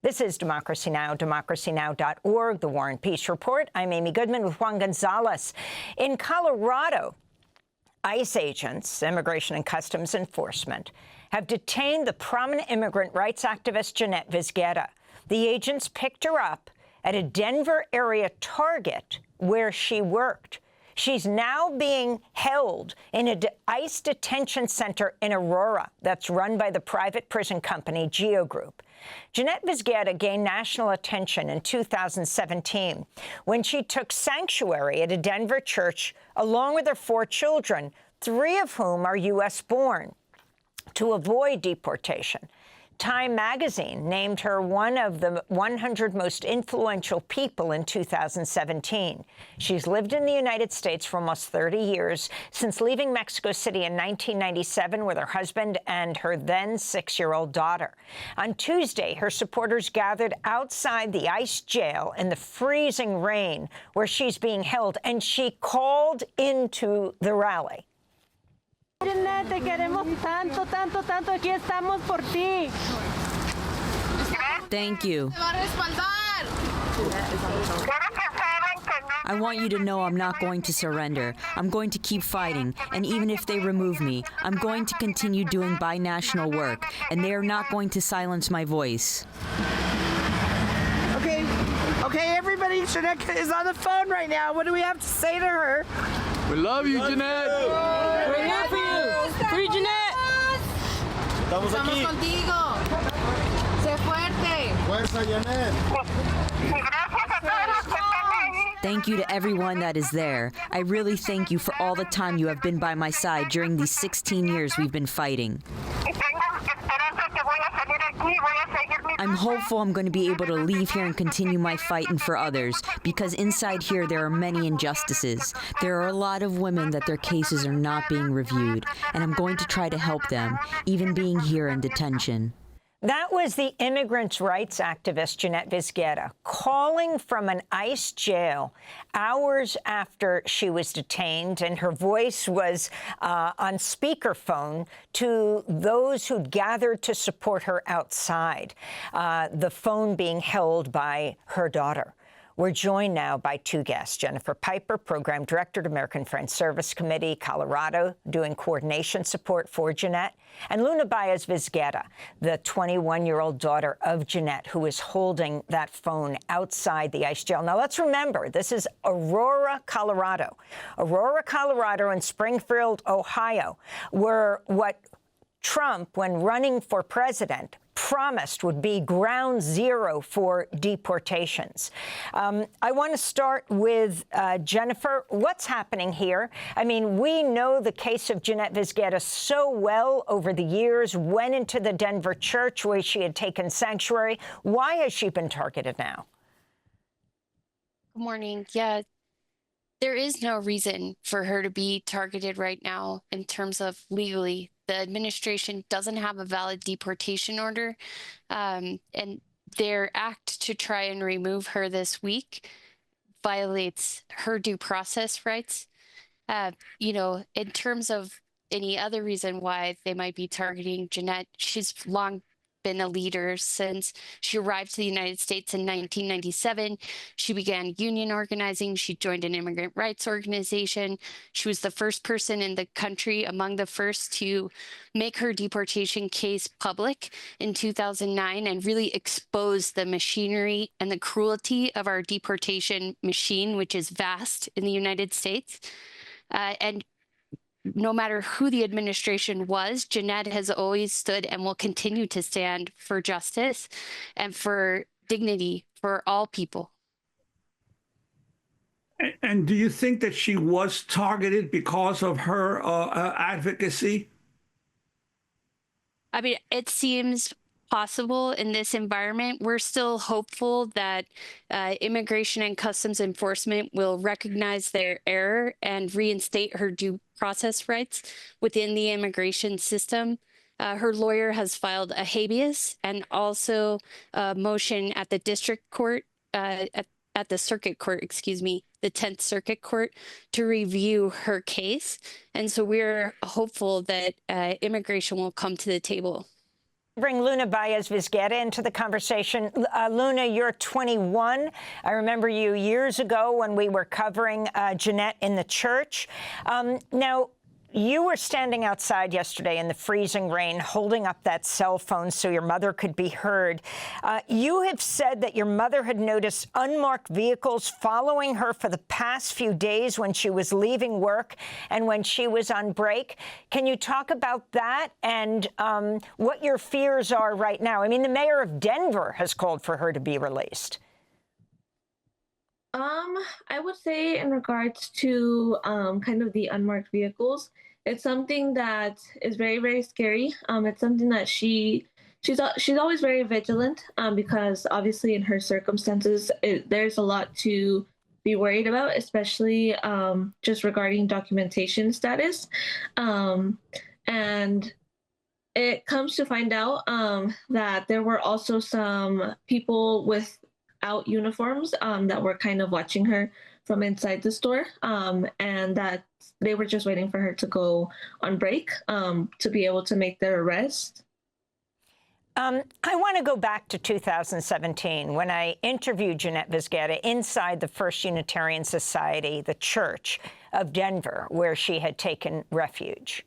This is Democracy Now!, democracynow.org, The War and Peace Report. I'm Amy Goodman with Juan Gonzalez. In Colorado, ICE agents, Immigration and Customs Enforcement, have detained the prominent immigrant rights activist Jeanette Vizguerra. The agents picked her up at a Denver area Target where she worked. She's now being held in an ICE detention center in Aurora that's run by the private prison company Geo Group. Jeanette Vizguerra gained national attention in 2017 when she took sanctuary at a Denver church along with her 4 children, 3 of whom are U.S. born, to avoid deportation. Time magazine named her one of the 100 most influential people in 2017. She's lived in the United States for almost 30 years, since leaving Mexico City in 1997 with her husband and her then 6-year-old daughter. On Tuesday, her supporters gathered outside the ICE jail in the freezing rain where she's being held, and she called into the rally. Jeanette, te queremos tanto, tanto, tanto. Aquí estamos por ti. Thank you. I want you to know I'm not going to surrender. I'm going to keep fighting, and even if they remove me, I'm going to continue doing binational work, and they are not going to silence my voice. Okay, everybody, Jeanette is on the phone right now. What do we have to say to her? We love you, Jeanette. We're here for you. Free Jeanette. Estamos aquí. Contigo. Sé fuerte. Fuerza, Jeanette. Thank you to everyone that is there. I really thank you for all the time you have been by my side during these 16 years we've been fighting. I'm hopeful I'm going to be able to leave here and continue my fighting for others, because inside here there are many injustices. There are a lot of women that their cases are not being reviewed, and I'm going to try to help them, even being here in detention. That was the immigrant rights activist Jeanette Vizguerra calling from an ICE jail hours after she was detained, and her voice was on speakerphone to those who'd gathered to support her outside, the phone being held by her daughter. We're joined now by 2 guests. Jennifer Piper, Program Director at American Friends Service Committee, Colorado, doing coordination support for Jeanette, and Luna Báez Vizguerra, the 21-year-old daughter of Jeanette, who is holding that phone outside the ICE jail. Now, let's remember, this is Aurora, Colorado. Aurora, Colorado, and Springfield, Ohio, were what Trump, when running for president, promised would be ground zero for deportations. I want to start with Jennifer. What's happening here? I mean, we know the case of Jeanette Vizguerra so well over the years, went into the Denver church where she had taken sanctuary. Why has she been targeted now? Good morning. Yeah, there is no reason for her to be targeted right now in terms of legally. The administration doesn't have a valid deportation order, and their act to try and remove her this week violates her due process rights. You know, in terms of any other reason why they might be targeting Jeanette, she's long been a leader since she arrived to the United States in 1997. She began union organizing. She joined an immigrant rights organization. She was the first person in the country, among the first, to make her deportation case public in 2009 and really expose the machinery and the cruelty of our deportation machine, which is vast in the United States. And no matter who the administration was, Jeanette has always stood and will continue to stand for justice and for dignity for all people. And do you think that she was targeted because of her advocacy? I mean, it seems possible in this environment. We're still hopeful that Immigration and Customs Enforcement will recognize their error and reinstate her due process rights within the immigration system. Her lawyer has filed a habeas and also a motion at the district court, at the circuit court, excuse me, the 10th Circuit Court, to review her case. And so we're hopeful that immigration will come to the table. Bring Luna Báez Vizguerra into the conversation. Luna, you're 21. I remember you years ago when we were covering Jeanette in the church. Now, you were standing outside yesterday in the freezing rain, holding up that cell phone so your mother could be heard. You have said that your mother had noticed unmarked vehicles following her for the past few days when she was leaving work and when she was on break. Can you talk about that and what your fears are right now? I mean, the mayor of Denver has called for her to be released. I would say in regards to kind of the unmarked vehicles, it's something that is very, very scary. It's something that she's always very vigilant because obviously in her circumstances, there's a lot to be worried about, especially just regarding documentation status. And it comes to find out that there were also some people without uniforms that were kind of watching her from inside the store, and that they were just waiting for her to go on break to be able to make their arrest. I want to go back to 2017 when I interviewed Jeanette Vizguerra inside the First Unitarian Society, the Church of Denver, where she had taken refuge.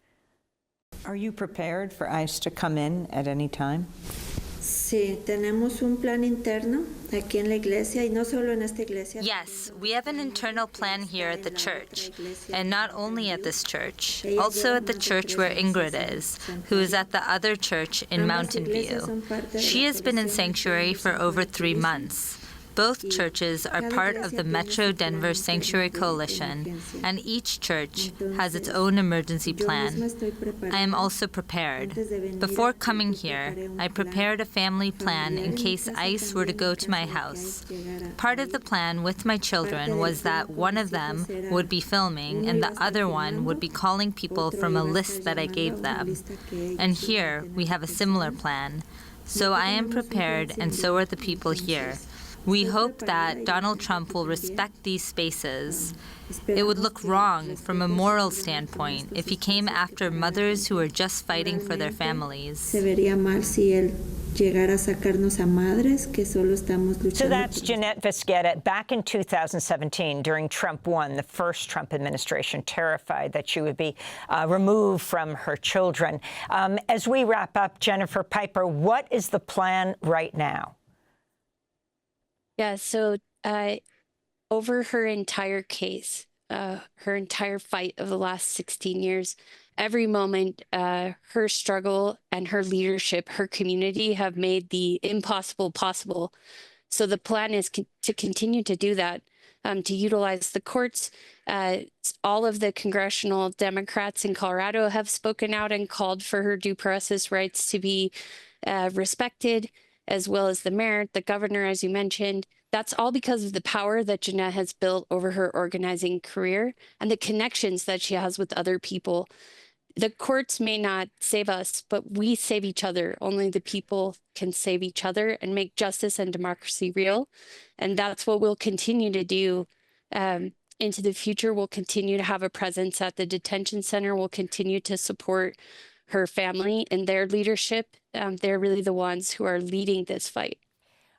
Are you prepared for ICE to come in at any time? Sí, tenemos un plan interno aquí en la iglesia y no solo en esta iglesia. Yes, we have an internal plan here at the church, and not only at this church, also at the church where Ingrid is, who is at the other church in Mountain View. She has been in sanctuary for over 3 months. Both churches are part of the Metro Denver Sanctuary Coalition, and each church has its own emergency plan. I am also prepared. Before coming here, I prepared a family plan in case ICE were to go to my house. Part of the plan with my children was that one of them would be filming and the other one would be calling people from a list that I gave them. And here, we have a similar plan. So I am prepared, and so are the people here. We hope that Donald Trump will respect these spaces. It would look wrong from a moral standpoint if he came after mothers who are just fighting for their families. So that's Jeanette Vizguerra. Back in 2017, during Trump 1, the first Trump administration, terrified that she would be removed from her children. As we wrap up, Jennifer Piper, what is the plan right now? Yeah, so over her entire case, her entire fight of the last 16 years, every moment, her struggle and her leadership, her community have made the impossible possible. So the plan is to continue to do that, to utilize the courts. All of the congressional Democrats in Colorado have spoken out and called for her due process rights to be respected, as well as the mayor, the governor, as you mentioned. That's all because of the power that Jeanette has built over her organizing career and the connections that she has with other people. The courts may not save us, but we save each other. Only the people can save each other and make justice and democracy real. And that's what we'll continue to do into the future. We'll continue to have a presence at the detention center. We'll continue to support her family and their leadership. They're really the ones who are leading this fight.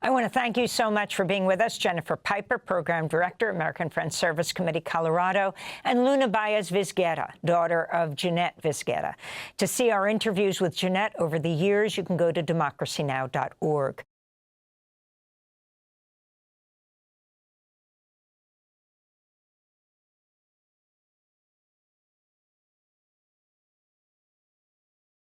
I want to thank you so much for being with us, Jennifer Piper, Program Director, American Friends Service Committee, Colorado, and Luna Báez Vizguerra, daughter of Jeanette Vizguerra. To see our interviews with Jeanette over the years, you can go to democracynow.org.